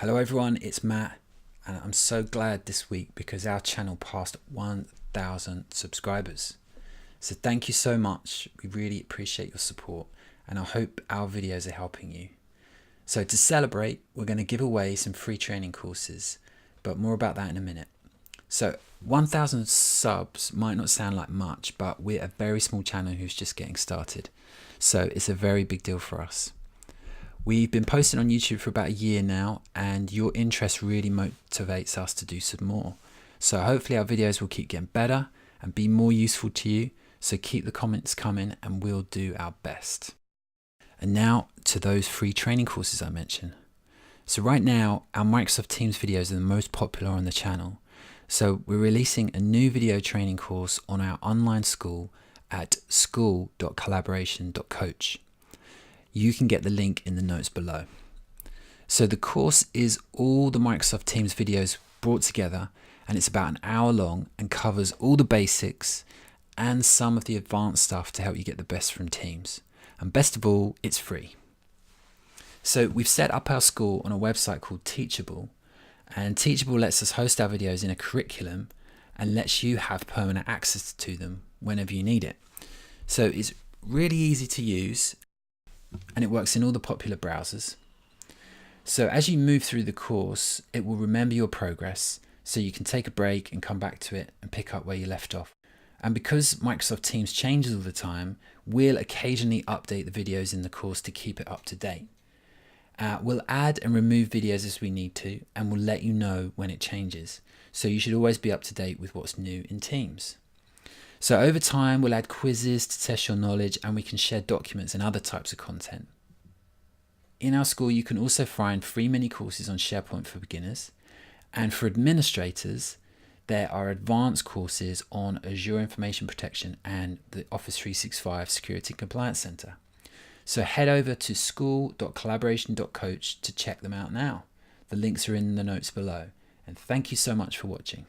Hello everyone, it's Matt, and I'm so glad this week because our channel passed 1,000 subscribers. So thank you so much. We really appreciate your support, and I hope our videos are helping you. So to celebrate, we're going to give away some free training courses, but more about that in a minute. So 1,000 subs might not sound like much, but we're a very small channel who's just getting started. So it's a very big deal for us. We've been posting on YouTube for about a year now, and your interest really motivates us to do some more. So hopefully our videos will keep getting better and be more useful to you. So keep the comments coming and we'll do our best. And now to those free training courses I mentioned. So right now, our Microsoft Teams videos are the most popular on the channel. So we're releasing a new video training course on our online school at school.collaboration.coach. You can get the link in the notes below. So the course is all the Microsoft Teams videos brought together, and it's about an hour long and covers all the basics and some of the advanced stuff to help you get the best from Teams. And best of all, it's free. So we've set up our school on a website called Teachable, and Teachable lets us host our videos in a curriculum and lets you have permanent access to them whenever you need it. So it's really easy to use, and it works in all the popular browsers. So as you move through the course, it will remember your progress, so you can take a break and come back to it and pick up where you left off. And because Microsoft Teams changes all the time, we'll occasionally update the videos in the course to keep it up to date. We'll add and remove videos as we need to, and we'll let you know when it changes. So you should always be up to date with what's new in Teams. So over time, we'll add quizzes to test your knowledge, and we can share documents and other types of content. In our school, you can also find free mini courses on SharePoint for beginners. And for administrators, there are advanced courses on Azure Information Protection and the Office 365 Security and Compliance Center. So head over to school.collaboration.coach to check them out now. The links are in the notes below. And thank you so much for watching.